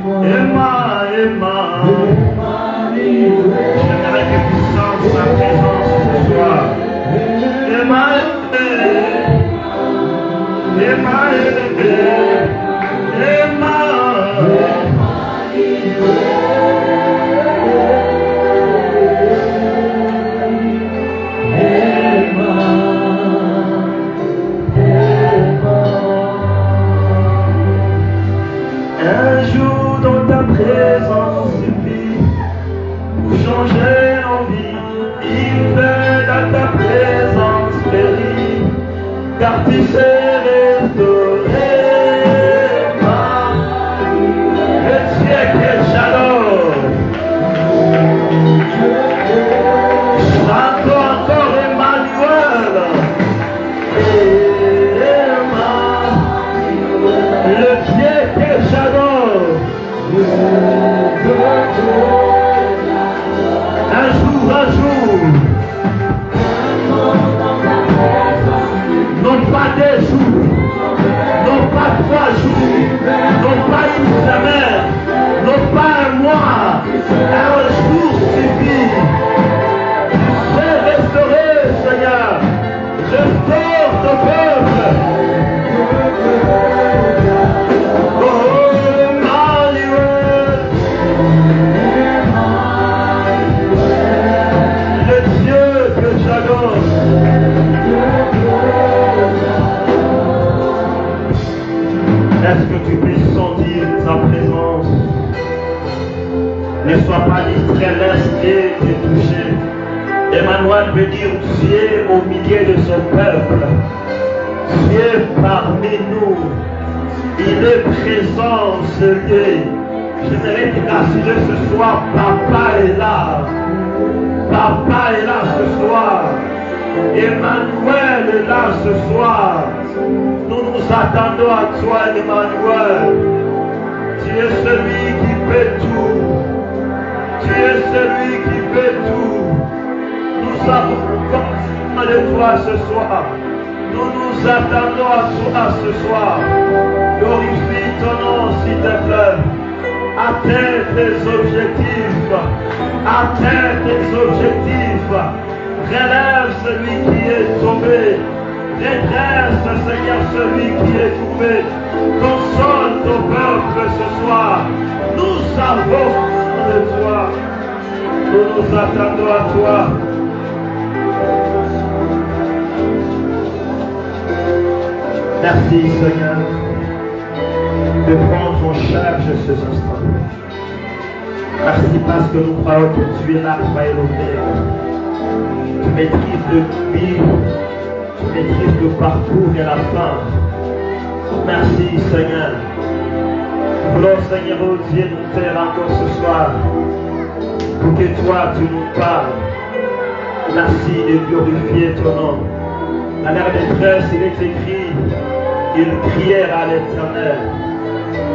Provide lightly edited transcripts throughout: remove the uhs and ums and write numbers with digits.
J'aimerais que tu sentes sa présence ce soir. Un jour dans ta présence suffit pour changer en vie. Il fait dans ta présence périr, car tu sais restaurer. Le Dieu qui est j'adore. Chante encore Emmanuel. Le Dieu que j'adore. Un jour, non pas des jours, non pas 3 jours, non pas une semaine, non pas un mois, un jour suffit. Tu sais restaurer, Seigneur, restaure ton peuple. Est-ce que tu peux sentir sa présence? Ne sois pas distrait, laisse-le te toucher. Emmanuel veut dire Dieu au milieu de son peuple. Dieu parmi nous. Il est présent, ce Dieu. J'aimerais te rassurer ce soir, Papa est là. Papa est là ce soir. Emmanuel est là ce soir. Nous nous attendons à toi, Emmanuel. Tu es celui qui fait tout. Tu es celui qui fait tout. Nous avons besoin de toi ce soir. Nous nous attendons à toi ce soir. Glorifie ton nom, s'il te plaît. Atteins tes objectifs. Atteins tes objectifs. Relève celui qui est tombé. Redresse, Seigneur, celui qui est trouvé. Console ton peuple ce soir. Nous avons besoin de toi. Nous nous attendons à toi. Merci, Seigneur, de prendre en charge ces instants. Merci parce que nous croyons que tu es l'alpha et l'oméga. Tu maîtrises le début, tu maîtrises le parcours et la fin. Merci, Seigneur. Nous voulons, Seigneur, oh Dieu, nous taire encore ce soir pour que toi, tu nous parles. Merci de glorifier ton nom. À la détresse, il est écrit, ils crièrent à l'Éternel.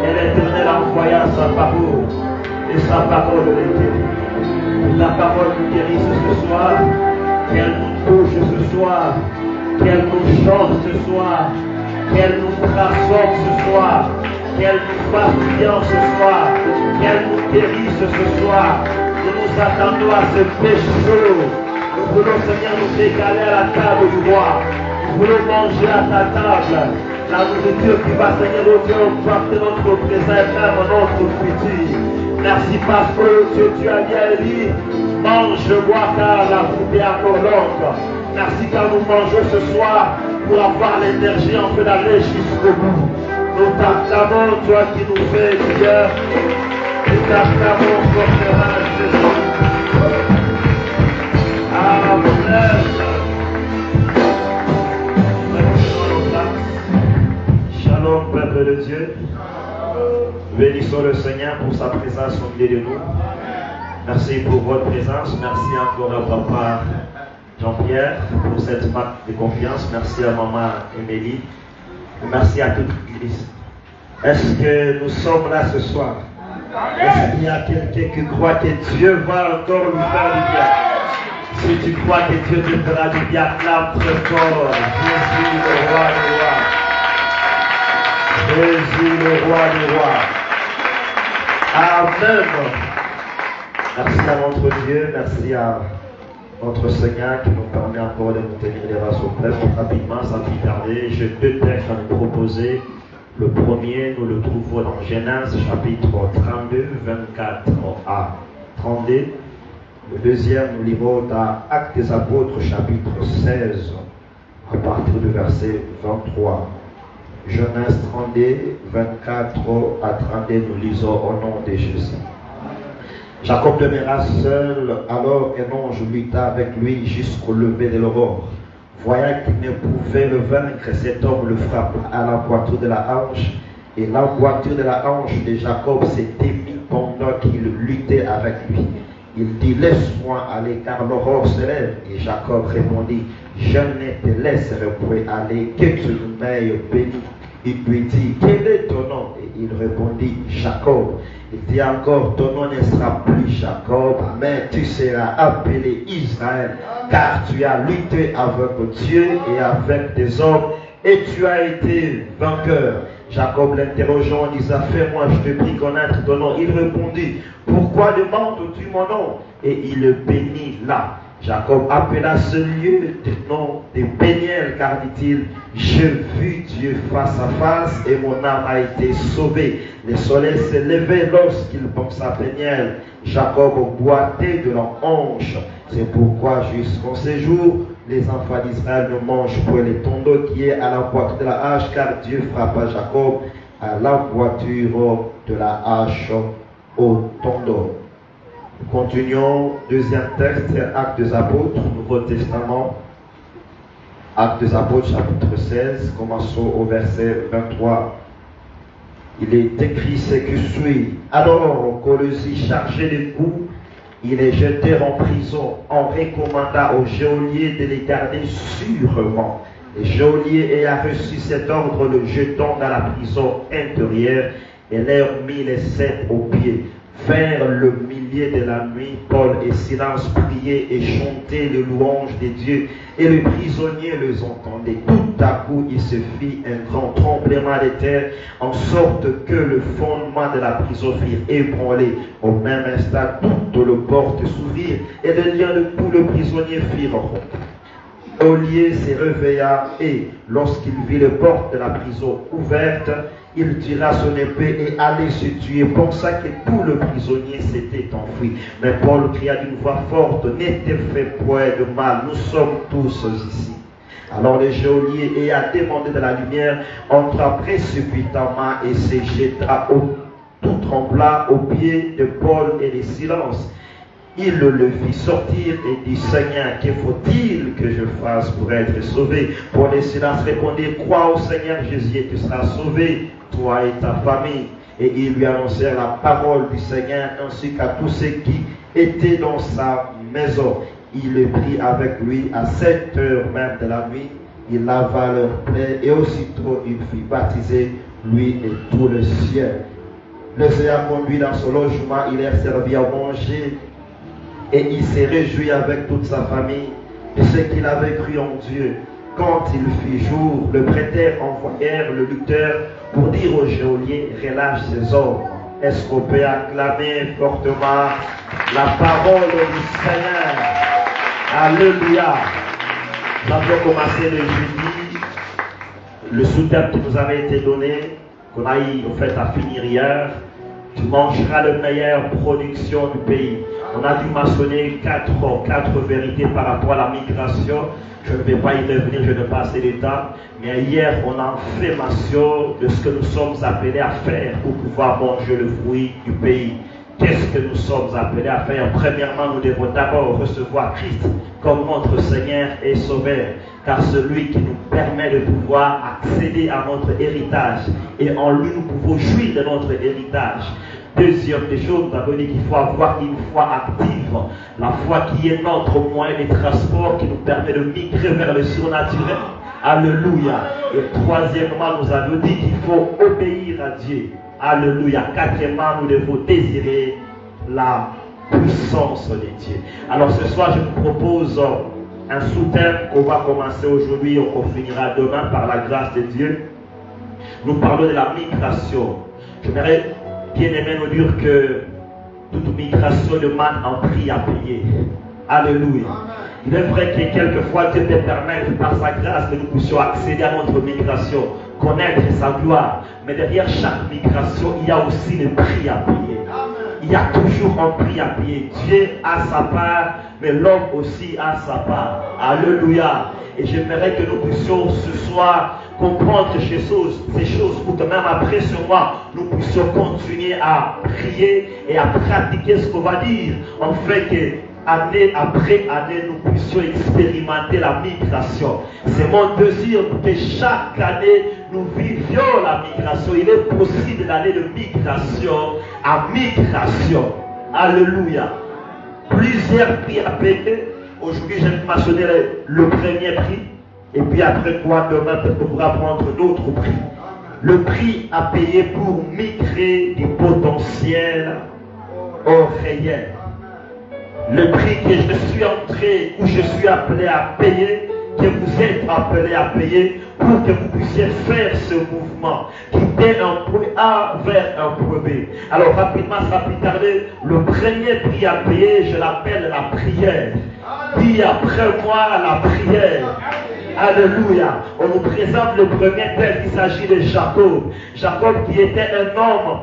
Et l'Éternel envoya sa parole. Et sa parole les guérit. Ta parole nous guérisse ce soir. Qu'elle nous touche ce soir. Qu'elle nous change ce soir. Qu'elle nous transforme ce soir. Qu'elle nous fasse bien ce soir. Qu'elle nous guérisse ce soir. Nous nous attendons à ce péché. Nous voulons, Seigneur, nous décaler à la table du roi. Nous voulons manger à ta table. La nourriture qui va, Seigneur, au Dieu, porter notre présent et même notre futur. Merci parce que tu as bien dit, mange, bois, car la route est encore longue. Merci car nous mangeons ce soir pour avoir l'énergie en fait d'aller jusqu'au bout. Nous t'acclamons, toi qui nous fais bien. Nous t'acclamons, fortera Jésus. Amen. Shalom, peuple de Dieu. Bénissons le Seigneur pour sa présence au milieu de nous. Merci pour votre présence. Merci encore à Papa Jean-Pierre pour cette marque de confiance. Merci à Maman Émilie. Merci à toute l'Église. Est-ce que nous sommes là ce soir? Est-ce qu'il y a quelqu'un qui croit que Dieu va encore lui faire du bien? Si tu crois que Dieu te fera du bien, acclame très fort. Jésus le roi des rois. Jésus le roi des rois. Amen. Merci à notre Dieu, merci à notre Seigneur qui nous permet encore de nous tenir les bras au peuple. Rapidement, sans plus tarder, j'ai deux textes à nous proposer. Le premier, nous le trouvons dans Genèse chapitre 32, 24 à 32. Le deuxième, nous lirons dans Actes des Apôtres chapitre 16 à partir du verset 23. Genèse 32, 24 à 32, nous lisons au nom de Jésus. Jacob demeura seul, alors un ange lutta avec lui jusqu'au lever de l'aurore. Voyant qu'il ne pouvait le vaincre, cet homme le frappa à la poiture de la hanche, et la poiture de la hanche de Jacob s'était mise pendant qu'il luttait avec lui. Il dit, laisse-moi aller, car l'aurore se lève. Et Jacob répondit, je ne te laisserai point aller, que tu m'aies béni. Il lui dit, quel est ton nom? Et il répondit, Jacob. Il dit encore, ton nom ne sera plus Jacob, mais tu seras appelé Israël, car tu as lutté avec Dieu et avec des hommes, et tu as été vainqueur. Jacob l'interrogeant, disant, fais-moi, je te prie, connaître ton nom. Il répondit, pourquoi demandes-tu mon nom? Et il le bénit là. Jacob appela ce lieu de nom de Péniel, car dit-il, j'ai vu Dieu face à face et mon âme a été sauvée. Le soleil s'est levé lorsqu'il pensa à Péniel. Jacob boitait de leur hanche. C'est pourquoi jusqu'en ces jours, les enfants d'Israël ne mangent point les tondeaux qui est à la poiture de la hache, car Dieu frappa Jacob à la poiture de la hache au tondeau. Nous continuons, deuxième texte, Actes des Apôtres, Nouveau Testament. Actes des Apôtres, chapitre 16, commençons au verset 23. Il est écrit ce qui suit. Alors, Colosie, chargé de coups, il les jetèrent en prison. On recommanda au geôlier de les garder sûrement. Le geôlier ayant reçu cet ordre, le jetant dans la prison intérieure et leur mit les sept aux pieds. Vers le milieu de la nuit, Paul et Silas priaient et chantaient les louanges de Dieu, et les prisonniers les entendaient. Tout à coup, il se fit un grand tremblement de terre, en sorte que le fondement de la prison fut ébranlé. Au même instant, toutes les portes s'ouvrirent, et les liens de tous les prisonniers furent rompus. Olivier se réveilla, et lorsqu'il vit les portes de la prison ouvertes, il tira son épée et allait se tuer, pensa que tous les prisonniers s'étaient enfuis. Mais Paul cria d'une voix forte, ne te fais point de mal, nous sommes tous ici. Alors le geôlier ayant demandé de la lumière, entra précipitamment et se jeta tout tremblant aux pieds de Paul et de Silas. Il le fit sortir et dit, Seigneur, que faut-il que je fasse pour être sauvé? Paul et Silas répondirent, crois au Seigneur Jésus et tu seras sauvé, toi et ta famille. Et ils lui annoncèrent la parole du Seigneur ainsi qu'à tous ceux qui étaient dans sa maison. Il les prit avec lui à 7 heures même de la nuit. Il lava leurs plaies et aussitôt il fut baptisé, lui et tout le ciel. Les ayant conduits dans son logement, il leur servit à manger. Et il s'est réjoui avec toute sa famille de ce qu'il avait cru en Dieu. Quand il fit jour, le prêteur envoyèrent le lutteur pour dire au geôlier, relâche ses hommes. Est-ce qu'on peut acclamer fortement la parole du Seigneur? Alléluia. Nous avons commencé le jeudi, le sous-thème qui nous avait été donné, qu'on a eu en fait à finir hier. Tu mangeras la meilleure production du pays. On a dû mentionner quatre vérités par rapport à la migration. Je ne vais pas y revenir, je n'ai pas assez de temps. Mais hier, on a fait mention de ce que nous sommes appelés à faire pour pouvoir manger le fruit du pays. Qu'est-ce que nous sommes appelés à faire? Premièrement, nous devons d'abord recevoir Christ comme notre Seigneur et Sauveur, car celui qui nous permet de pouvoir accéder à notre héritage, et en lui nous pouvons jouir de notre héritage. Deuxième des choses, nous avons dit qu'il faut avoir une foi active, la foi qui est notre moyen de transport qui nous permet de migrer vers le surnaturel. Alléluia. Et troisièmement, nous avons dit qu'il faut obéir à Dieu. Alléluia. Quatrièmement, nous devons désirer la puissance de Dieu. Alors ce soir, je vous propose un sous-thème qu'on va commencer aujourd'hui et qu'on finira demain par la grâce de Dieu. Nous parlons de la migration. J'aimerais Bien-aimé nous dire que toute migration demande un prix à payer. Alléluia. Il est vrai que quelquefois Dieu peut permettre par sa grâce que nous puissions accéder à notre migration, connaître sa gloire. Mais derrière chaque migration, il y a aussi le prix à payer. Il y a toujours un prix à payer. Dieu a sa part, mais l'homme aussi a sa part. Alléluia. Et j'aimerais que nous puissions ce soir comprendre ces choses pour que même après ce mois, nous puissions continuer à prier et à pratiquer ce qu'on va dire. En fait que année après année, nous puissions expérimenter la migration. C'est mon désir que chaque année, nous vivions la migration. Il est possible d'aller de migration à migration. Alléluia. Plusieurs prix à payer. Aujourd'hui, j'ai mentionné le premier prix. Et puis après quoi, demain, peut-être qu'on pourra prendre d'autres prix. Le prix à payer pour migrer du potentiel au réel. Le prix que je suis entré, ou je suis appelé à payer, que vous êtes appelé à payer pour que vous puissiez faire ce mouvement, quitter un point A vers un point B. Alors rapidement, ça peut tarder. Le premier prix à payer, je l'appelle la prière. Puis après moi, la prière. Alléluia. On nous présente le premier tel, il s'agit de Jacob. Jacob qui était un homme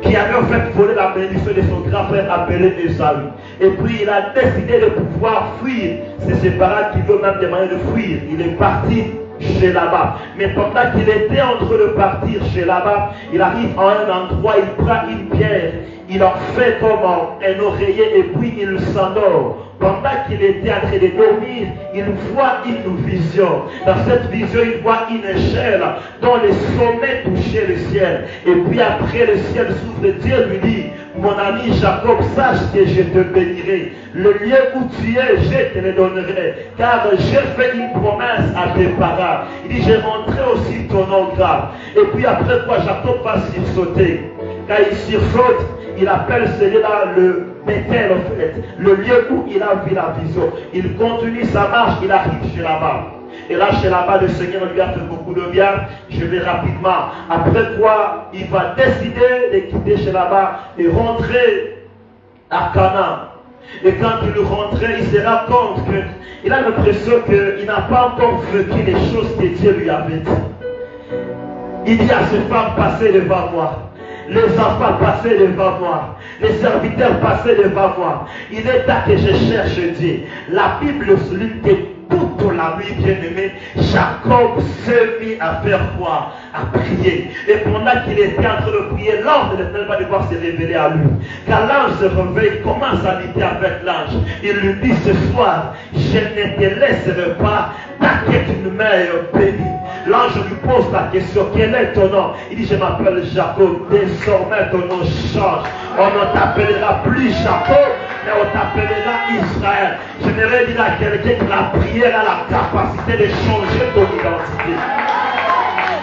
qui avait en fait volé la bénédiction de son grand-frère appelé Esaü. Et puis il a décidé de pouvoir fuir. C'est ses parents qui lui ont même demandé de fuir. Il est parti chez Laban. Mais pendant qu'il était en train de partir chez Laban, il arrive à un endroit, il prend une pierre, il en fait comme un oreiller et puis il s'endort. Pendant qu'il était en train de dormir, il voit une vision. Dans cette vision, il voit une échelle dont le sommet touchait le ciel. Et puis après, le ciel s'ouvre. Dieu lui dit, mon ami Jacob, sache que je te bénirai. Le lieu où tu es, je te le donnerai. Car j'ai fait une promesse à tes parents. Il dit, j'ai montré aussi ton nom grave. Et puis après quoi, Jacob va sursauter. Quand il sursaute, il appelle celui-là le Bethel, en fait, le lieu où il a vu la vision. Il continue sa marche, il arrive chez Laban. Et là, chez Laban, le Seigneur lui a fait beaucoup de bien. Je vais rapidement. Après quoi, il va décider de quitter chez Laban et rentrer à Canaan. Et quand il rentrait, il se rend compte qu'il a l'impression qu'il n'a pas encore vécu les choses que Dieu lui avait dit. Il dit à ces femmes, passez devant moi. Les enfants passaient devant moi. Les serviteurs passaient devant moi. Il est temps que je cherche Dieu. La Bible souligne que toute la nuit, bien-aimé, Jacob s'est mis à faire quoi? À prier. Et pendant qu'il était en train de prier, l'ange de l'Éternel va devoir se révéler à lui. Quand l'ange se réveille, il commence à lutter avec l'ange. Il lui dit ce soir, je ne te laisserai pas, t'inquiète une mère bénie. L'ange lui pose la question, quel est ton nom? Il dit, je m'appelle Jacob. Désormais ton nom change. On ne t'appellera plus Jacob, mais on t'appellera Israël. J'aimerais dire à quelqu'un que la prière a la capacité de changer ton identité.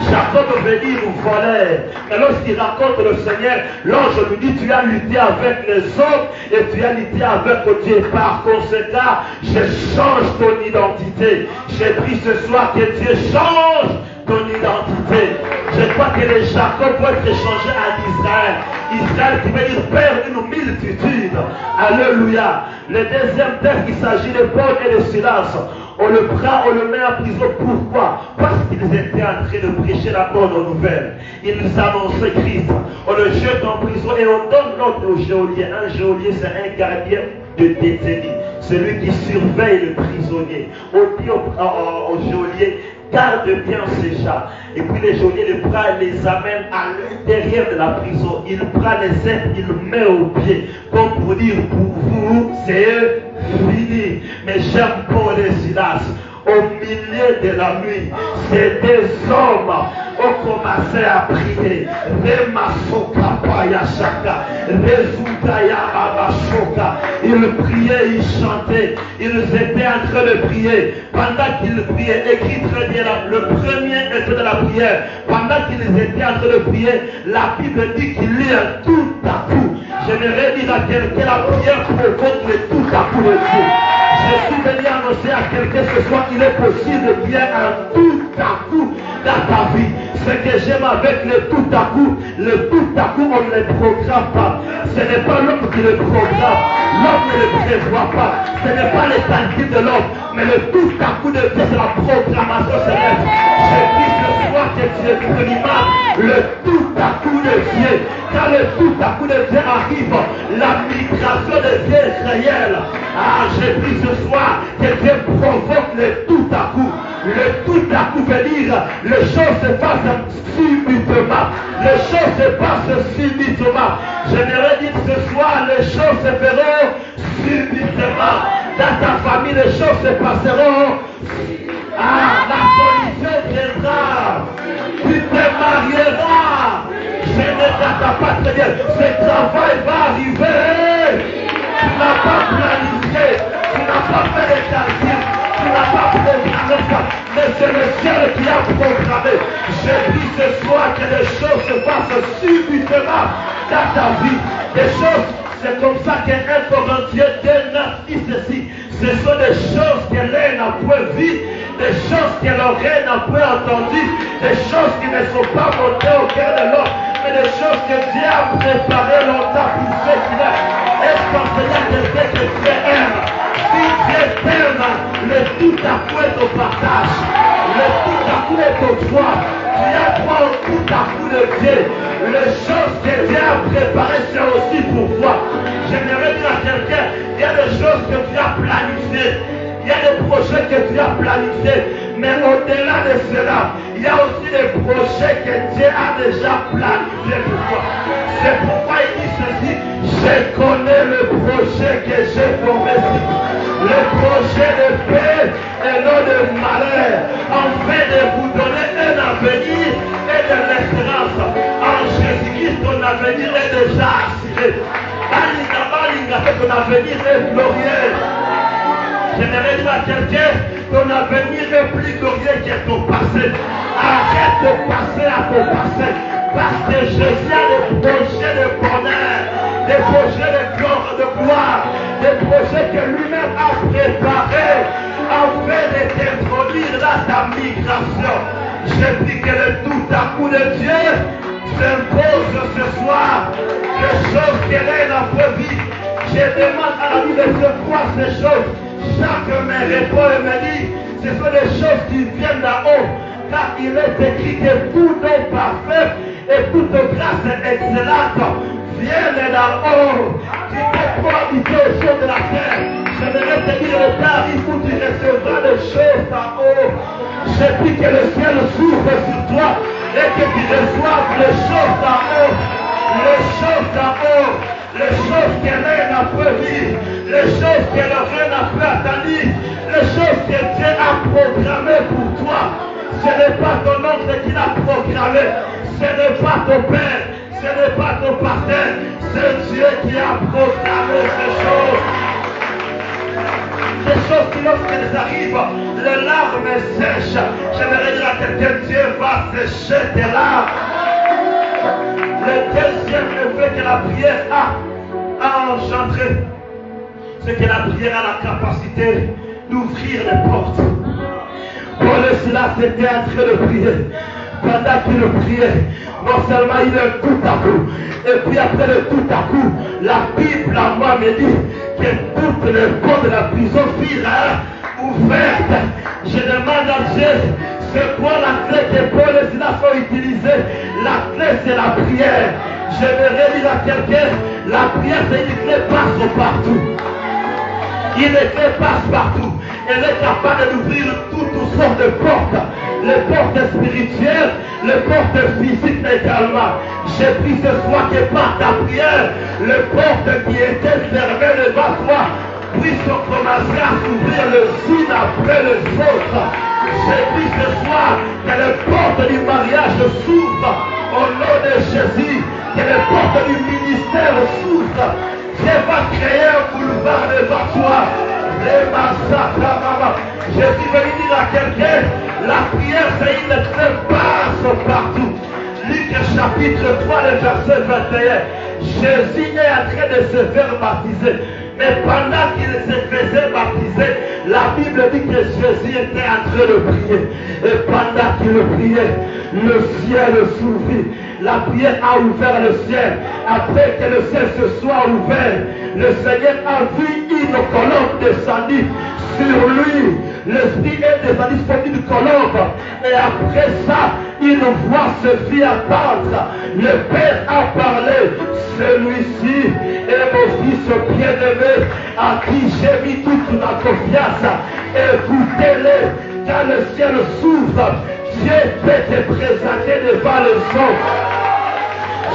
Jacob veut dire voler. Mais lorsqu'il raconte le Seigneur, l'ange lui dit, tu as lutté avec les hommes et tu as lutté avec Dieu. Par conséquent, je change ton identité. J'ai pris ce soir que Dieu change ton identité. Je crois que les Jacob vont être changés en Israël. Israël qui veut dire père d'une multitude. Alléluia. Le deuxième texte, il s'agit de Paul et de Silas. On le prend, on le met en prison. Pourquoi? Parce qu'ils étaient en train de prêcher la bonne nouvelle. Ils annonçaient Christ. On le jette en prison et on donne l'ordre au geôlier. Un geôlier, c'est un gardien de détenu. Celui qui surveille le prisonnier. On dit au geôlier, garde bien ces gens. Et puis les geôliers les prennent, les amènent à l'intérieur de la prison. Il prend les aides, il le met au pied. Comme pour dire, pour vous, c'est fini. Mais j'aime Paul et Silas. Au milieu de la nuit, ces deux hommes ont commencé à prier. Ils priaient, ils chantaient, ils étaient en train de prier. Pendant qu'ils priaient, écrit très bien le premier effet de la prière. Pendant qu'ils étaient en train de prier, la Bible dit qu'il y a un tout à coup. J'aimerais dire à quelqu'un, la prière provoque le tout à coup de Dieu. Je suis venu annoncer à quelqu'un ce soir qu'il est possible qu'il y ait un tout à coup dans ta vie. Ce que j'aime avec le tout à coup, on ne le programme pas. Ce n'est pas l'homme qui le programme. L'homme ne le prévoit pas. Ce n'est pas les calculs de l'homme. Mais le tout à coup de Dieu, c'est la programmation céleste. Je prie ce soir que tu expérimentes le tout à coup de Dieu. Quand le tout à coup de Dieu arrive, la migration de Dieu est réelle. Ah, je prie ce soir que Dieu provoque le tout à coup. Le tout à coup veut dire les choses se passent subitement. Les choses se passent subitement. J'aimerais dire ce soir, les choses se feront subitement. Dans ta famille, les choses se passeront. Ah, la solution viendra. Tu te marieras. Je ne t'attends pas très bien. Ce travail va arriver. Tu n'as pas planifié. Tu n'as pas fait les calculs. Tu n'as pas programmé ça. Mais c'est le ciel qui a programmé. Je dis ce soir que les choses se passent subitement dans ta vie. Des choses, c'est comme ça que 1 Corinthiens 2:9 dit ceci. Ce sont des choses que l'œil n'a point vues, des choses que l'oreille n'a point entendues, des choses qui ne sont pas montées au cœur de l'homme, mais des choses que Dieu a préparées longtemps pour ceux qui l'aiment. Est-ce qu'on Seigneur de ce que Dieu aime? Si Dieu t'aime, le tout à coup est au partage, le tout à coup est au droit. Tu as droit au tout à coup de Dieu. Les choses que Dieu a préparées, c'est aussi pour toi. J'aimerais dire à quelqu'un, il y a des choses que tu as planifiées. Il y a des projets que tu as planifiés. Mais au-delà de cela, il y a aussi des projets que Dieu a déjà planifiés pour toi. C'est pourquoi il dit ceci. Je connais le projet que j'ai formé. Le projet de paix et non de malheur. Afin de vous donner un avenir et de l'espérance. En Jésus-Christ, ton avenir est déjà assuré. Ton avenir est glorieux. J'aimerais dire à quelqu'un, ton avenir est plus glorieux que ton passé. Arrête de passer à ton passé. Parce que Jésus a des projets de bonheur, des projets de gloire, des projets que lui-même a préparés afin de t'introduire dans ta migration. Je prie que le tout à coup de Dieu s'impose ce soir. Les choses qu'elle est dans vos vies. Je demande à la vie de se croire ces choses. Chaque me répond et me dit, ce sont des choses qui viennent d'en haut. Car il est écrit que tout don parfait et toute grâce excellente viennent d'en haut. Tu peux pas habiter aux choses de la terre. Je vais te dire le temps arrive où tu recevras des choses d'en haut. Je prie que le ciel s'ouvre sur toi et que tu reçoives les choses d'en haut. Les choses d'en haut. Les choses que l'œil n'a pas vues, les choses que l'oreille n'a pas entendues, les choses que Dieu a programmées pour toi. Ce n'est pas ton oncle qui l'a programmé, ce n'est pas ton père, ce n'est pas ton pasteur, c'est Dieu qui a programmé ces choses. Ces choses qui lorsqu'elles arrivent, les larmes sèchent. J'aimerais dire à quelqu'un, Dieu va sécher tes larmes. Le deuxième effet que la prière a engendré, c'est que la prière a la capacité d'ouvrir les portes. Paul et Silas étaient en train de prier. Pendant qu'il priait, non seulement il est tout à coup, et puis après le tout à coup, la Bible à moi me dit que toutes les portes de la prison furent ouvertes. Je demande à Dieu, c'est quoi la clé que Paul et Silas ont utilisée? La clé, c'est la prière. Je vais dire à quelqu'un, la prière, c'est une clé passe partout. Il est clé passe partout. Elle est capable d'ouvrir toutes sortes de portes. Les portes spirituelles, les portes physiques également. J'ai pris ce soir que par ta prière, les portes qui étaient fermées devant toi puissent commencer à s'ouvrir les unes après les autres. J'ai pris ce soir que les portes du mariage s'ouvrent au nom de Jésus, que les portes du ministère s'ouvrent. Dieu va créer un boulevard devant toi. Je suis venu dire à quelqu'un, la prière c'est une clé passe partout. Luc chapitre 3, le verset 21. Jésus est en train de se faire baptiser. Mais pendant qu'il se faisait baptiser, la Bible dit que Jésus était en train de prier. Et pendant qu'il priait, le ciel s'ouvrit. La prière a ouvert le ciel. Après que le ciel se soit ouvert, le Seigneur a vu une colombe descendue sur lui. L'Esprit est descendu sur une colombe. Et après ça, une voix se fit entendre. Le Père a parlé. Celui-ci est mon fils bien-aimé à qui j'ai mis toute ma confiance. Écoutez-le, quand le ciel s'ouvre, Dieu peut te présenter devant le son.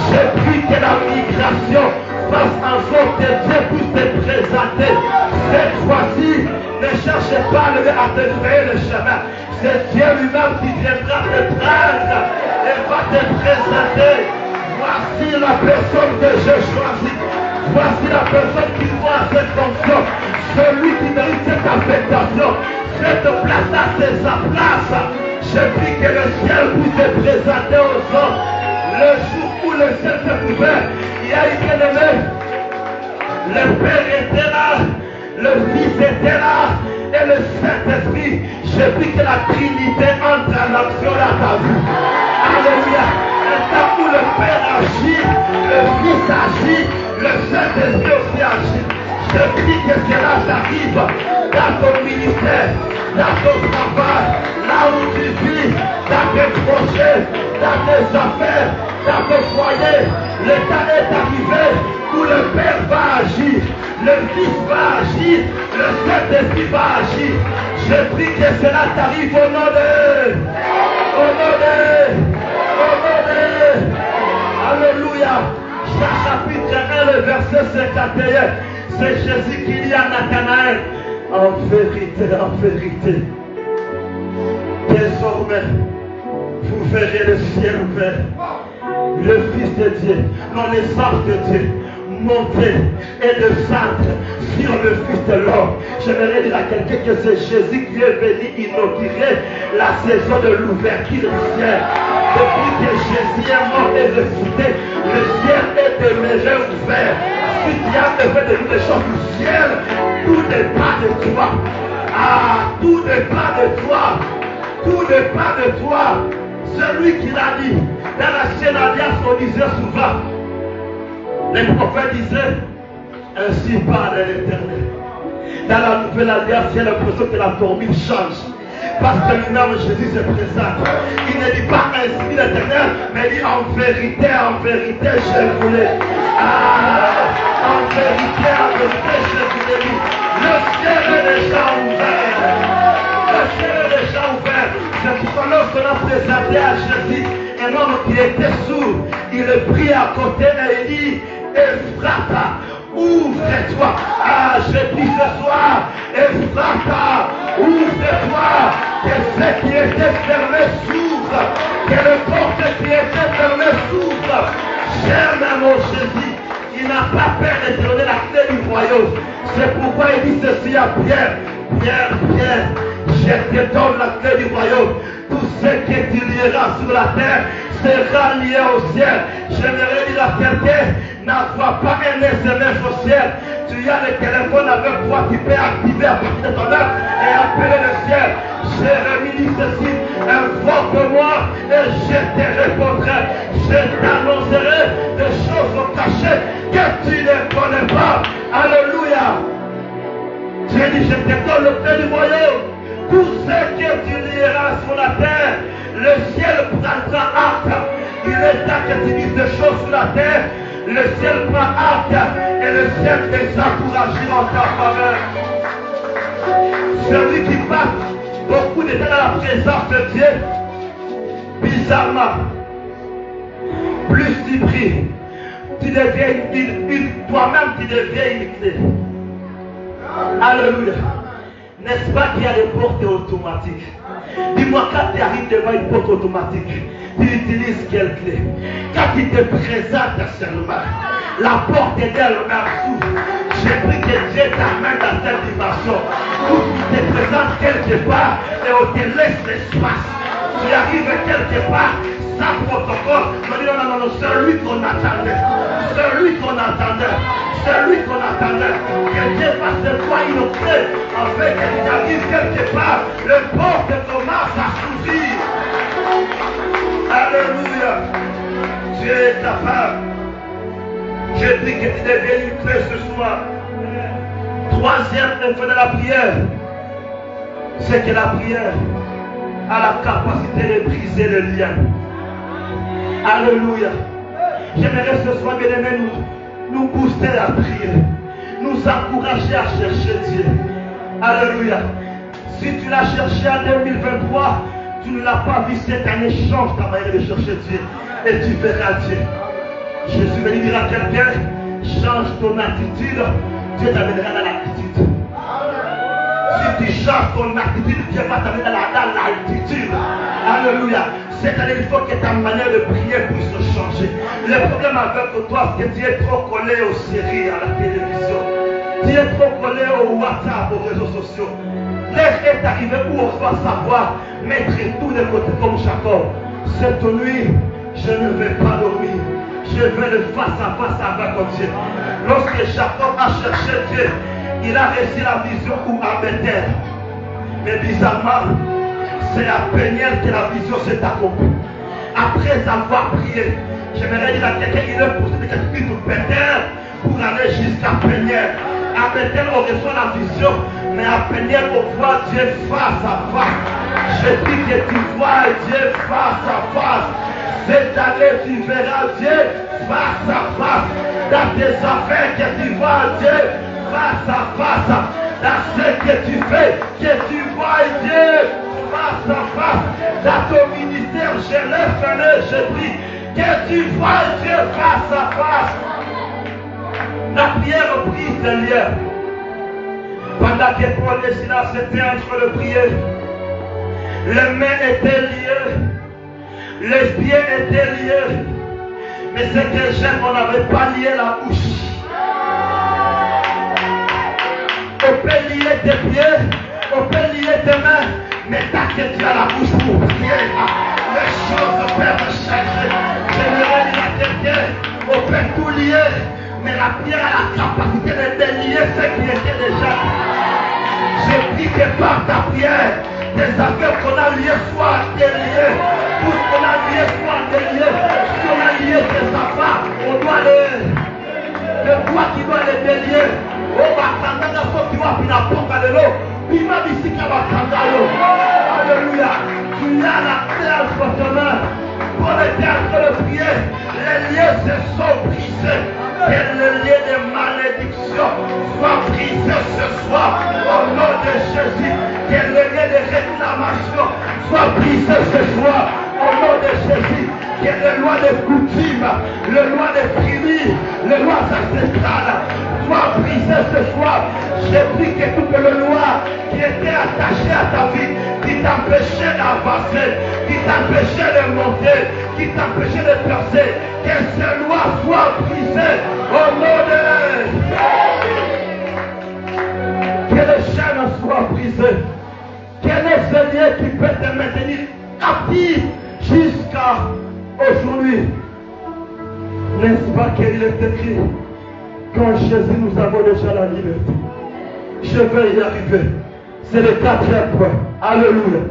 J'ai pris que la migration fasse en sorte que Dieu puisse te présenter. Cette fois-ci, ne cherchez pas à te frayer le chemin. C'est Dieu lui-même qui viendra te prendre et va te présenter. Voici la personne que j'ai choisie. Voici la personne qui voit cette fonction. Celui qui mérite cette affectation. Cette place à sa place. Je prie que le ciel puisse te présenter aux hommes. Le jour où le ciel s'est ouvert, il y a eu bien-aimé. Le Père était là, le Fils était là, et le Saint-Esprit. Je prie que la Trinité entre en action dans ta vie. Alléluia. Le temps où le Père agit, le Fils agit, le Saint-Esprit aussi agit. Je prie que cela t'arrive dans ton ministère, dans ton travail, là où tu vis, dans tes projets, dans tes affaires, dans ton foyer. Le temps est arrivé où le Père va agir, le Fils va agir, le Saint-Esprit va agir. Je prie que cela t'arrive au nom de... Alléluia. Chapitre 1, le verset 51. C'est Jésus qui dit à Nathanaël, en vérité, désormais, vous verrez le ciel ouvert, le Fils de Dieu, non l'Esprit de Dieu, monter et descendre sur le Fils de l'homme. J'aimerais dire à quelqu'un que c'est Jésus qui est venu inaugurer la saison de l'ouverture du ciel. Depuis que Jésus est mort et ressuscité, le ciel est demeuré ouvert. Si tu as besoin de nous des choses du ciel, tout dépend de toi. Ah, tout dépend de toi. Tout dépend de toi. Celui qui l'a dit, dans l'ancienne alliance, on disait souvent, les prophètes disaient, ainsi parle l'Éternel. Dans la nouvelle alliance, il y a l'impression que la formule change. Parce que lui-même Jésus se présente. Il ne dit pas ainsi l'Éternel, mais il dit en vérité, je voulais. En vérité, je voulais dire. Le ciel est déjà ouvert. Le ciel est déjà ouvert. C'est pourquoi lorsqu'on a présenté à Jésus un homme qui était sourd, il le prit à côté et il dit, Ephrata, ouvre-toi. Je dis ce soir, Ephrata, ouvre-toi. Que ce qui était fermé s'ouvre. Que le porte qui était fermé s'ouvre. J'aime mon Jésus. Il n'a pas peur de te donner la clé du royaume. C'est pourquoi il dit ceci à Pierre. Pierre, je te donne la clé du royaume. Tout ce que tu lieras sur la terre sera lié au ciel. J'aimerais dire à quelqu'un, n'envoie pas un SMS au ciel. Tu as le téléphone avec toi, tu peux activer à partir de ton âme et appeler le ciel. Jérémie dit ceci, invoque-moi et je te répondrai. Je t'annoncerai des choses cachées que tu ne connais pas. Alléluia. J'ai dit, je te donne le clé du royaume. Tout ce que tu lieras sur la terre, le ciel prendra acte. Il est temps que tu dises des choses sur la terre, le ciel prend acte et le ciel les encouragera en ta faveur. Celui qui passe beaucoup de temps dans la présence de Dieu, bizarrement, plus tu pries, tu deviens toi-même tu deviens une clé. Alléluia. N'est-ce pas qu'il y a des portes automatiques? Dis-moi, quand tu arrives devant une porte automatique, tu utilises quelle clé? Quand tu te présentes seulement, la porte est d'elle-même s'ouvre. J'ai pris que Dieu t'amène dans cette dimension où tu te présentes quelque part et on te laisse l'espace. Tu arrives quelque part sans protocole. On dit non, c'est lui qu'on attendait. C'est lui qu'on attendait. celui qu'on attendait. Que Dieu fasse de toi innocent, afin qu'il arrive quelque part, le porte commence à s'ouvrir. Alléluia. Dieu est capable. Je prie que tu deviennes une clé ce soir. Troisième effet de la prière, c'est que la prière a la capacité de briser le lien. Alléluia. J'aimerais ce soir, bien aimé, nous booster la prière, nous encourager à chercher Dieu. Alléluia. Si tu l'as cherché en 2023, tu ne l'as pas vu cette année, change ta manière de chercher Dieu et tu verras Dieu. Jésus va dire à quelqu'un, change ton attitude, Dieu t'amènera dans l'attitude. Si tu changes ton attitude, Dieu va t'amener dans l'attitude. Alléluia. Cette année, il faut que ta manière de prier puisse changer. Le problème avec toi, c'est que tu es trop collé aux séries, à la télévision. Tu es trop collé au WhatsApp, aux réseaux sociaux. L'heure est arrivée où on va savoir mettre tout de côté comme Jacob. Cette nuit, je ne vais pas dormir. Je vais le face à face avec Dieu. Lorsque Jacob a cherché Dieu, il a reçu la vision où à Bethel. Mais bizarrement, c'est à Péniel que la vision s'est accomplie. Après avoir prié, j'aimerais dire à quelqu'un, il est poussé de quelqu'un de Bethel pour aller jusqu'à Péniel. À Bethel, on reçoit la vision, mais à Péniel, on voit Dieu face à face. Je dis que tu vois Dieu face à face. Cette année, tu verras Dieu face à face. Dans tes affaires, que tu vois Dieu face à face. Dans ce que tu fais, que tu vois Dieu face à face. Dans ton ministère, je lève la main, je prie que tu vois Dieu face à face. La prière brise les liens. Pendant que Paul et Silas étaient en train de prier, les mains étaient liées, les pieds étaient liés, mais ce que j'aime, on n'avait pas lié la bouche. On peut lier tes pieds, on peut lier tes mains, mais tant que tu as la bouche pour prier, les choses peuvent changer. J'aimerais dire à quelqu'un, on peut tout lier, mais la prière a la capacité de délier ce qui était déjà. Je prie que par ta prière, des affaires qu'on a liées soient déliées. Tout ce qu'on a lié soit délié. Si on a lié tes affaires, on doit le toi qui doit les délier. On va attendre la fois qui va puis la porte de l'eau. Puis ma ici qui va attendre l'eau. Alléluia. Tu as la terre sur ta main. Pour était en train de prier, les liens se sont brisés. Que le lien de malédiction soit brisé ce soir au nom de Jésus. Que le lien de réclamation soit brisé ce soir au nom de Jésus. Que les lois de coutume, les lois de prières, les lois ancestrales soient brisées ce soir. Je prie que toutes les lois qui étaient attachées à ta vie, qui t'empêchaient d'avancer, qui t'empêchaient de monter, qui t'empêchaient de percer, que ces lois soient brisées au nom de Jésus. Que les chaînes soient brisées. Quel est ce lien qui peut te maintenir captif jusqu'à aujourd'hui? N'est-ce pas qu'il est écrit qu'en Jésus nous avons déjà la liberté? Je vais y arriver. C'est le quatrième point. Alléluia.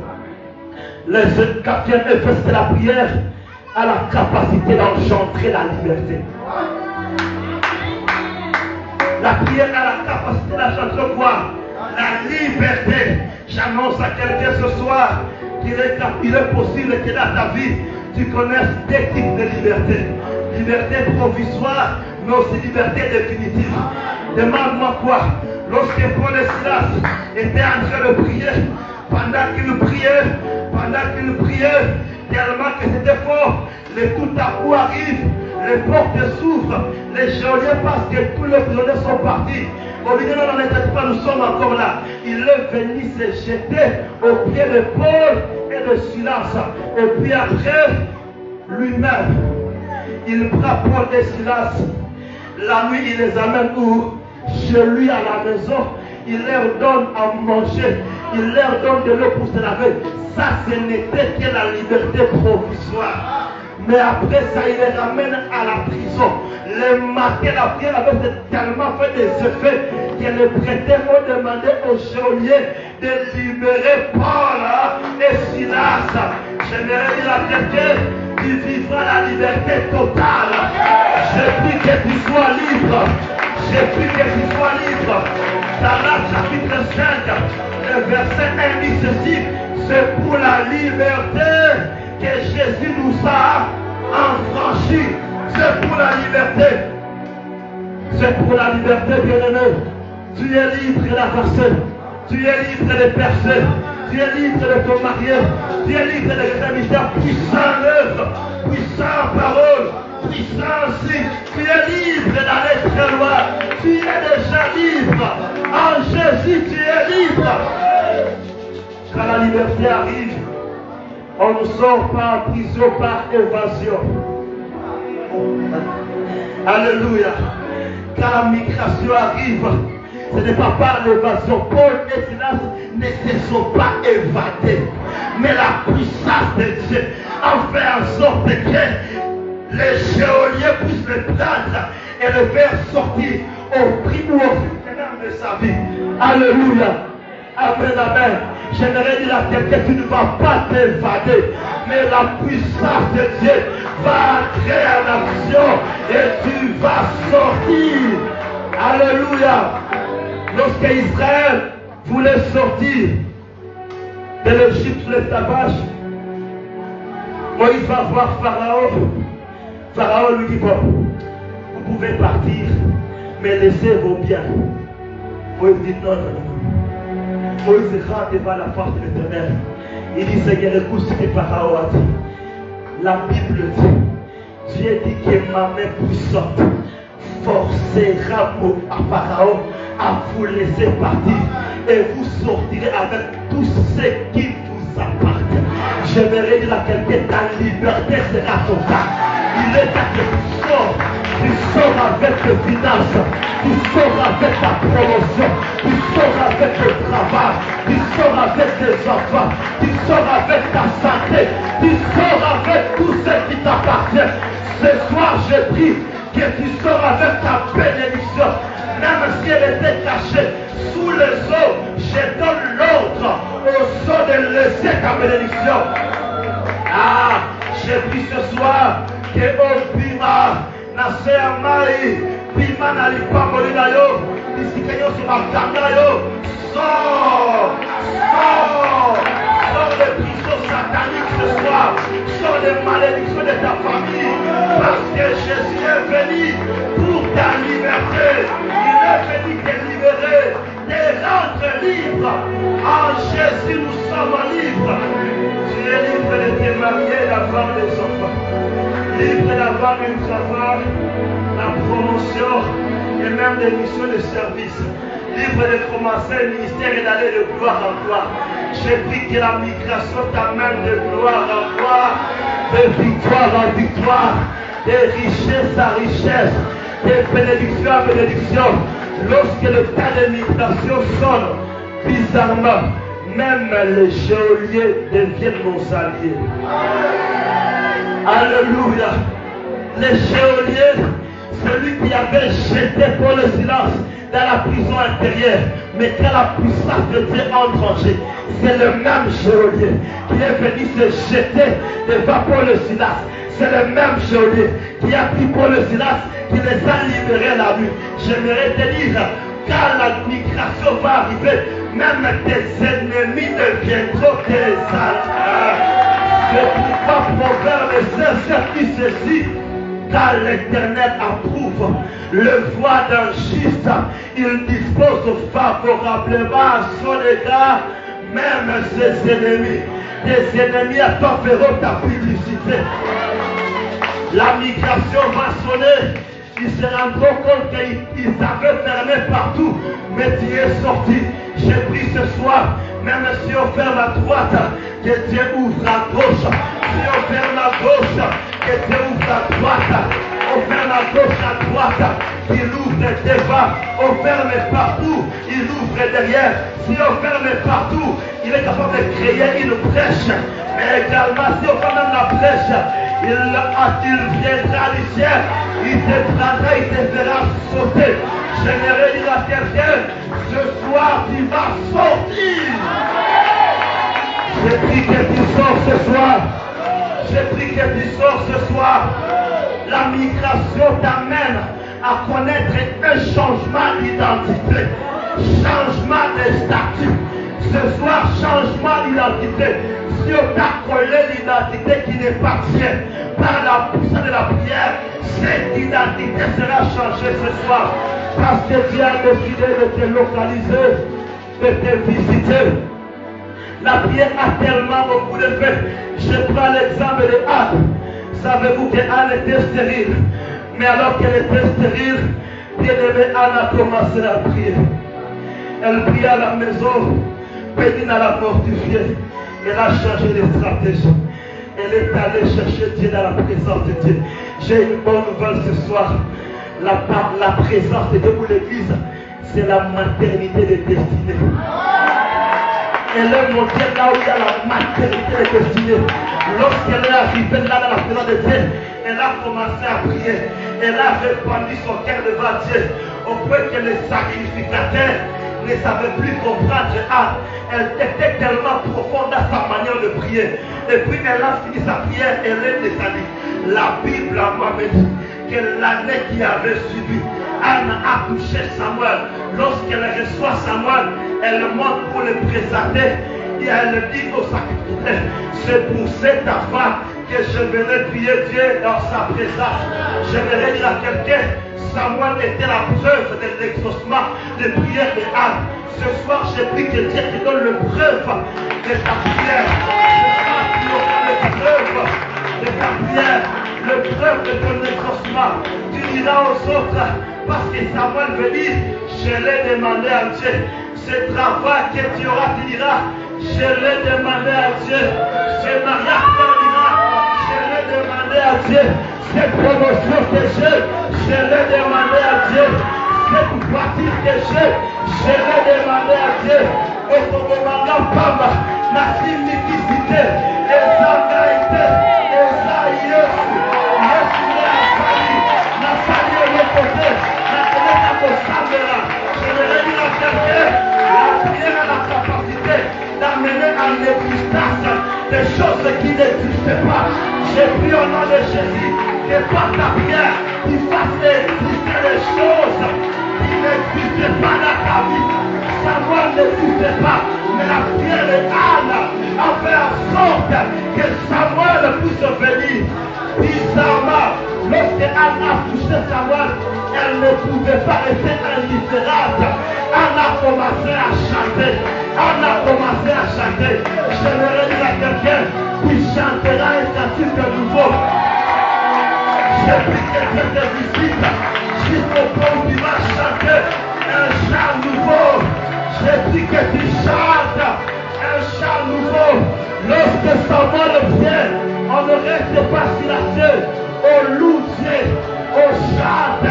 Le quatrième effet, c'est la prière a la capacité d'engendrer la liberté. La prière a la capacité d'engendrer quoi? La liberté. J'annonce à quelqu'un ce soir qu'il est possible que dans ta vie, tu connaisses des types de liberté. Liberté provisoire, mais aussi liberté définitive. Demande-moi quoi? Lorsque Paul et Silas étaient en train de prier, pendant qu'ils priaient, tellement que c'était fort, les tout à coup arrivent, les portes s'ouvrent, les geôliers passent que tous les prisonniers sont partis. Au lieu de non, n'inquiète pas, nous sommes encore là. Il est venu se jeter au pied de Paul et de Silas. Et puis après, lui-même, il prend Paul et Silas. La nuit, il les amène où? Chez lui à la maison. Il leur donne à manger. Il leur donne de l'eau pour se laver. Ça, ce n'était que la liberté provisoire. Mais après ça, il les ramène à la prison. Le matin, la prière avait tellement fait des effets que les prêteurs ont demandé aux geôliers de libérer Paul et Silas. J'aimerais dire à quelqu'un, tu vivras la liberté totale. Je prie que tu sois libre. Je prie que tu sois libre. Dans l'Acte chapitre 5, le verset 1 dit ceci, c'est pour la liberté que Jésus nous a affranchis. C'est pour la liberté. C'est pour la liberté, bien-aimé. Tu es libre de la passer. Tu es libre de percer. Tu es libre de te marier. Tu es libre de ta ministère puissant œuvre, puissant parole, puissant signe. Tu es libre d'aller très loin. Tu es déjà libre. En Jésus, tu es libre. Quand la liberté arrive, on ne sort pas en prison par évasion. Alléluia. Quand la migration arrive, ce n'est pas par l'évasion. Paul et Silas ne se sont pas évadés. Mais la puissance de Dieu a fait en sorte que les geôliers puissent le prendre et le faire sortir au prix ou au final de sa vie. Alléluia. Amen, amen. J'aimerais dire à quelqu'un, tu ne vas pas t'évader, mais la puissance de Dieu va entrer en action et tu vas sortir. Alléluia. Lorsque Israël voulait sortir de l'Égypte sous l'esclavage, Moïse va voir Pharaon. Pharaon lui dit, bon, vous pouvez partir, mais laissez vos biens. Moïse dit, non, non, non. Moïse rentre devant la face de l'Éternel. Il dit, Seigneur, écoute ce que Pharaon a dit. La Bible dit, Dieu dit que ma main puissante forcera à Pharaon à vous laisser partir et vous sortirez avec tout ce qui vous appartient. J'aimerais dire à quelqu'un, ta liberté sera totale. Il est à que tu sors avec tes finances, tu sors avec ta promotion, tu sors avec le travail, tu sors avec tes enfants, tu sors avec ta santé, tu sors avec tout ce qui t'appartient. Ce soir, je prie que tu sors avec ta bénédiction. Même si elle était cachée sous les eaux, je donne l'ordre aux eaux de laisser ta bénédiction. Ah, je prie ce soir que Obima, Nasser Maï, Bima Nalipa Molinayo, Nisikayo Sumakanayo, sors, sors des prisons sataniques ce soir, sors des malédictions de ta famille, parce que Jésus est venu pour ta liberté. Il est venu te libérer, te rendre libre. En Jésus, nous sommes libres. Tu es libre de te marier, d'avoir des enfants, libre d'avoir un travail, la promotion et même des missions de service, libre de commencer le ministère et d'aller de gloire en gloire. Je prie que la migration t'amène de gloire en gloire, de victoire en victoire, de richesse à richesse, de bénédiction à bénédiction. Lorsque le temps de migration sonne, bizarrement, même les geôliers deviennent nos alliés. Alléluia. Les geôliers, celui qui avait jeté Paul et Silas dans la prison intérieure, mais quand la puissance de Dieu entre en jeu, c'est le même geôlier qui est venu se jeter devant Paul et Silas. C'est le même geôlier qui a pris Paul et Silas, qui les a libérés la nuit. J'aimerais te dire, quand la migration va arriver, même tes ennemis deviendront tes alliés. C'est pourquoi Proverbe 16 dit ceci, car l'Éternel approuve le voie d'un juste, il dispose favorablement à son égard même ses ennemis. Tes ennemis attendront ta publicité. La migration va sonner. Ils se rendront compte qu'ils avaient fermé partout, mais tu es sorti. Je prie ce soir, même si on ferme à droite, que Dieu ouvre à gauche. Si on ferme à gauche, que Dieu ouvre à droite. On ferme à gauche, à droite, il ouvre devant. On ferme partout, il ouvre derrière. Si on ferme partout, il est capable de créer une brèche. Mais également, si on ferme même la brèche, il viendra du ciel, il te prendra, il te fera sauter. J'aimerais dire à quelqu'un, ce soir tu vas sortir. J'ai pris que tu sors ce soir. J'ai pris que tu sors ce soir. La migration t'amène à connaître un changement d'identité, changement de statut. Ce soir, changement d'identité. Si on t'a collé l'identité qui n'est pas tienne, par la puissance de la prière, cette identité sera changée ce soir. Parce que Dieu a décidé de te localiser, de te visiter. La prière a tellement beaucoup de fait. Je prends l'exemple de Anne. Savez-vous qu'Anne était stérile? Mais alors qu'elle était stérile, bien-aimée Anne a commencé à prier. Elle prie à la maison, Pénina l'a mortifiée. Elle a changé de stratégie. Elle est allée chercher Dieu dans la présence de Dieu. J'ai une bonne nouvelle ce soir. La présence de Dieu pour l'Église, c'est la maternité des destinées. Elle est montée là où il y a la maternité des destinées. Lorsqu'elle est arrivée là dans la présence de Dieu, elle a commencé à prier. Elle a répandu son cœur devant Dieu. Au point que les sacrificateurs ne savaient plus comprendre Anne. Elle était tellement profonde dans sa manière de prier. Et puis elle a fini sa prière, elle est descendue. La Bible m'a dit que l'année qui avait suivi, Anne a touché Samuel. Lorsqu'elle reçoit Samuel, elle monte pour le présenter et elle dit au sacrificateur, c'est pour cette femme que je venais prier Dieu dans sa présence. Je vais dire à quelqu'un, Samuel était la preuve de l'exaucement de prière de Anne. Ce soir, j'ai pris que Dieu te donne le preuve de ta prière. Ce soir, tu auras le preuve de ta prière, le preuve de ton exaucement. Tu diras aux autres, parce que Samuel veut dire, je l'ai demandé à Dieu. Ce travail que tu auras, tu diras, je l'ai demandé à Dieu. Ce mariage que tu diras, je l'ai demandé à Dieu. Cette promotion que je l'ai demandé à Dieu. Cette voiture que je l'ai demandé à Dieu. Au moment là, Papa, la simplicité, et ça a été, et ça y est. La salle est le côté, la télé est au samedi. Je vais dire à quelqu'un, la prière a la capacité d'amener à l'existence des choses qui n'existent pas. J'ai pris au nom de Jésus que par ta prière, tu fasses exister des choses qui n'existent pas dans ta vie. Samuel n'existait pas, mais la prière de Anne a fait en sorte que Samuel puisse venir. Bizarrement, lorsque Anne a touché Samuel, elle ne pouvait pas rester indifférente. Anne a commencé à chanter. Anne a commencé à chanter. Je vais dire à quelqu'un qui chantera un cantique nouveau. J'ai pris quelqu'un de visite jusqu'au point où tu vas chanter un chant nouveau. J'ai dit que tu chantes un chant nouveau. Lorsque Samuel vient, on ne reste pas silencieux. On loue Dieu, on chante,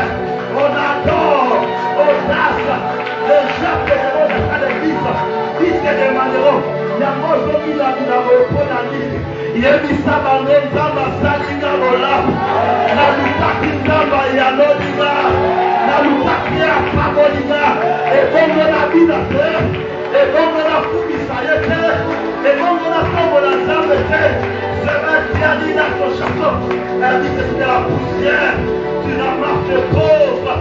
on adore, on danse. Les gens qui sont dans l'église, ils te demanderont, il y a un jour qui a dit dans la vie, il y a mis ça dans le temps, ça dit dans le lap. La lutte qui est dans le yanodima, la lutte qui est à Pabolina, et comme on a dit dans le et comme on a foutu ça y est, et comme on a fait la jambe, c'est vrai qui a dit dans son chanson, elle dit que c'était la poussière, tu ramasses les pauvres,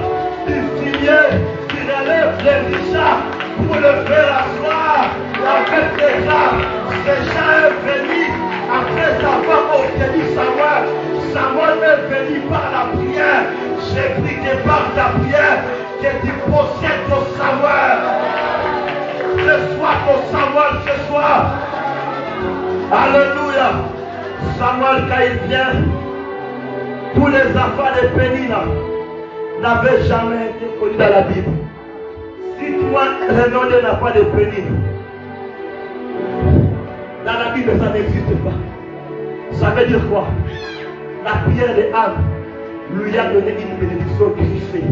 tu finis, tu relèves les richards pour le faire asseoir avec les gens. Ces gens est venu après avoir obtenu Samuel. Samuel est venu par la prière. J'ai pris que par ta prière que tu possèdes ton Samuel. Ce soir, ton Samuel, ce soir. Alléluia. Samuel, quand il vient, tous les enfants de Pénina n'avaient jamais été connus dans la Bible. Si toi, le nom de l'enfant de Pénina, dans la Bible, ça n'existe pas. Ça veut dire quoi? La prière de Anne lui a donné une bénédiction griffée.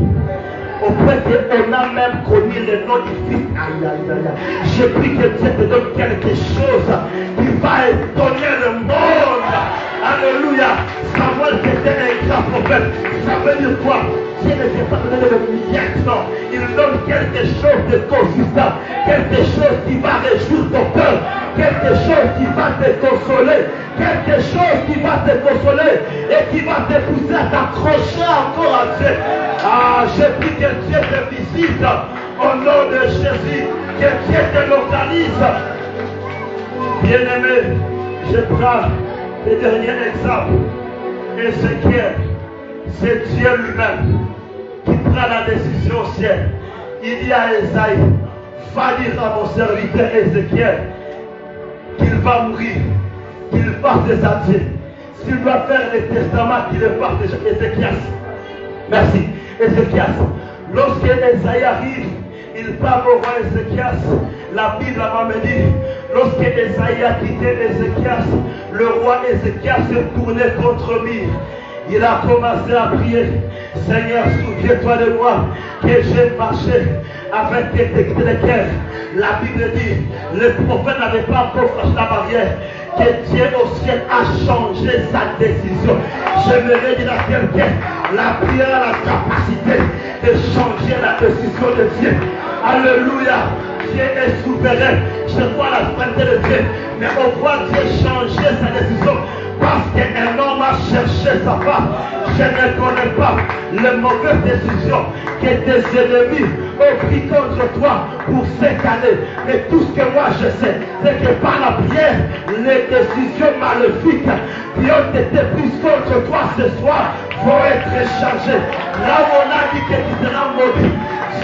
Au point qu'on a même connu le nom du Fils. Aïe, aïe, aïe, aïe. J'ai pris que Dieu te donne quelque chose qui va étonner le monde. Alléluia. Samuel était un grand prophète. Ça veut dire quoi? Dieu ne vient pas donner le miettes, non. Il donne quelque chose de consistant, quelque chose qui va réjouir ton cœur, quelque chose qui va te consoler, quelque chose qui va te consoler et qui va te pousser à t'accrocher encore à Dieu. Ah, je prie que Dieu te visite au nom de Jésus, que Dieu te localise. Bien-aimé, je prends le dernier exemple. Ézéchiel, c'est Dieu lui-même qui prend la décision au ciel. Il dit à Esaïe, va dire à mon serviteur Ézéchiel qu'il va mourir, qu'il parte des Dieu. S'il doit faire le testament, qu'il le parte de Ézéchias. Merci, Ézéchias. Lorsque Esaïe arrive, il parle au roi Ézéchias. La Bible m'a dit, lorsque Esaïe a quitté Ézéchias, le roi Ézéchias se tournait contre lui. Il a commencé à prier, Seigneur, souviens-toi de moi, que j'ai marché avec tes guerres. La Bible dit, le prophète n'avait pas encore franchi la barrière, que Dieu au ciel a changé sa décision. J'aimerais dire à quelqu'un, la prière a la capacité de changer la décision de Dieu. Alléluia. Dieu est souverain. Je vois la souveraineté de Dieu, mais on voit Dieu changer sa décision. Parce qu'un homme a cherché sa femme. Je ne connais pas les mauvaises décisions que tes ennemis ont pris contre toi pour cette année. Mais tout ce que moi je sais, c'est que par la prière, les décisions maléfiques qui ont été prises contre toi ce soir vont être changées. Là où on a dit que tu seras maudit,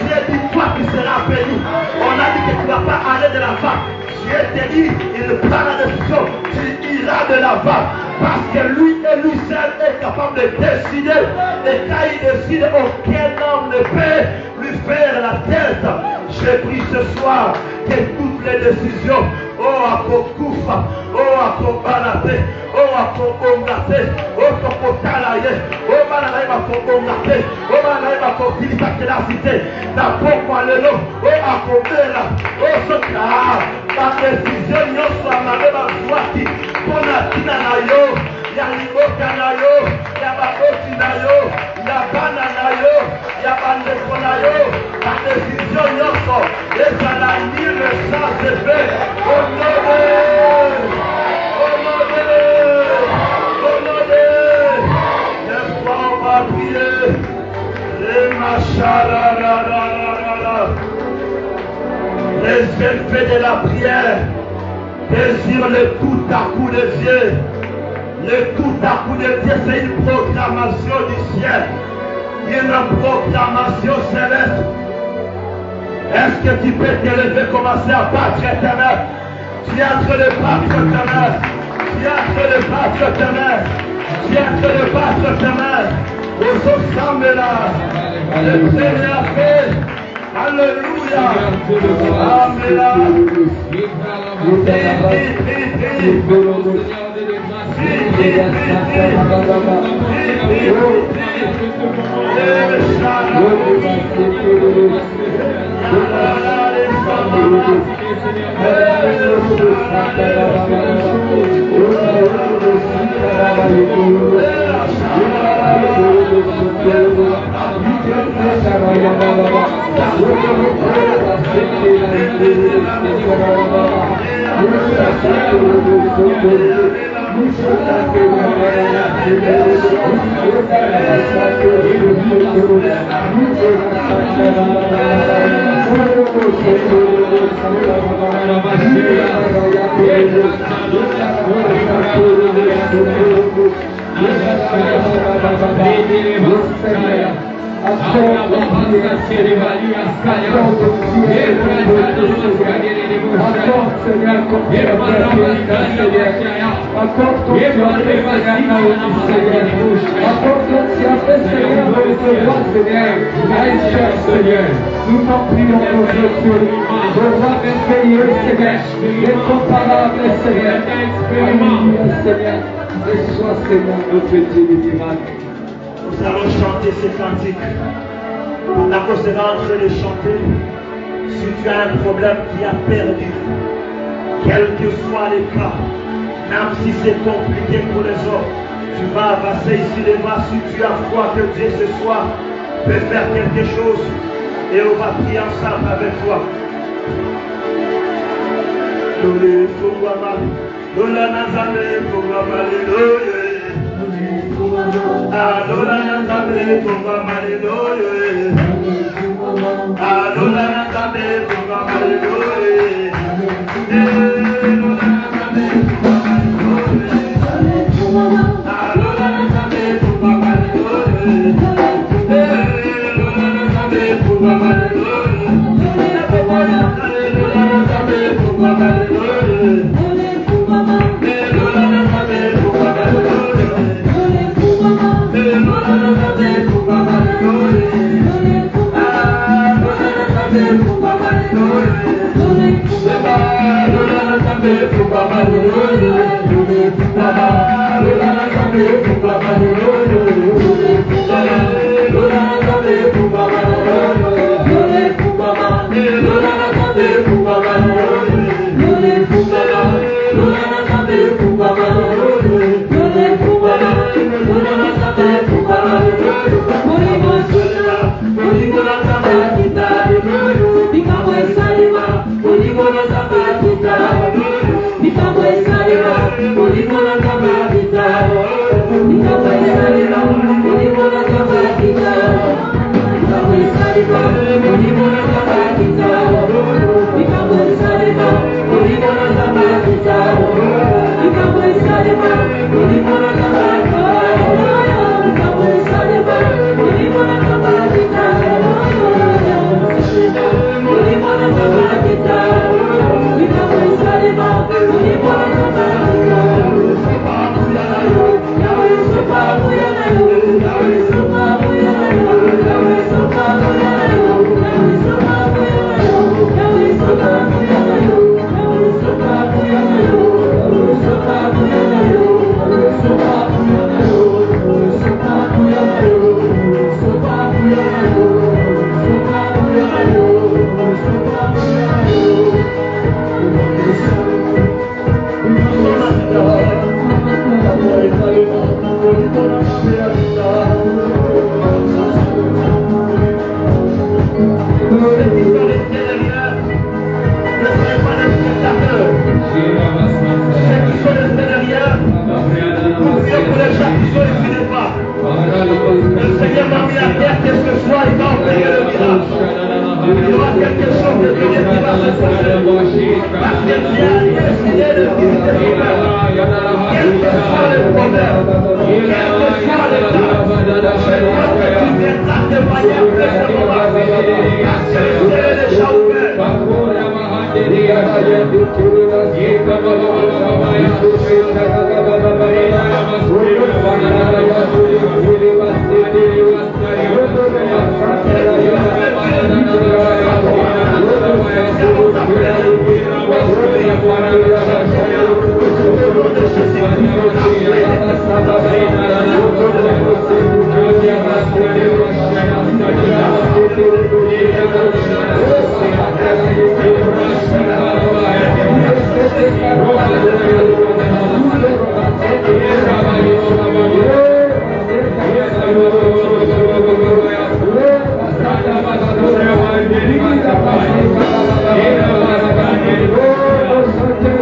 Dieu dit toi tu seras béni. On a dit que tu ne vas pas aller de l'avant. Dieu te dit, il prend la décision, tu iras de l'avant. Parce que lui et lui seul est capable de décider. Et quand il décide, aucun homme ne peut lui faire la tête. Je prie ce soir que toutes les décisions, oh à Kokoufa, oh à Kobalate, oh à Kobongate, oh Kokotalaye, oh Malalaï à Kobongate, oh Malalaï à Kobilita Kelasite, d'abord Malelo, oh à Kobela, oh Soka, la décision, nous sommes à Mabouaki, Bonatina Nayo, Yalimoka Nayo, Yabakoti Nayo, Yabana Nayo, Yabandeko Nayo, la décision, nous sommes, et ça l'a mis le sang de paix, les effets de la prière désirent le tout à coup de Dieu. Le tout à coup de Dieu, c'est une proclamation du ciel, une proclamation céleste. Est-ce que tu peux te lever, commencer à battre tes mains? Tu es en train de battre tes mains. Tu es en train de battre tes mains. Tu es en train de battre tes mains. Aux ensembles là. Le Seigneur fait. Alléluia. Amen. Nous t'en prions aujourd'hui, Jéhovah merveilleux Seigneur, incomparable Seigneur, Alléluia Seigneur, et sois Seigneur notre Dieu du miracle. Nous allons chanter ces cantiques. La cause sera en train de chanter. Si tu as un problème qui a perdu, quel que soit le cas, Même si c'est compliqué pour les autres, tu vas avancer ici les bras si tu as foi que Dieu ce soir peut faire quelque chose. Et on va prier ensemble avec toi. Thank you.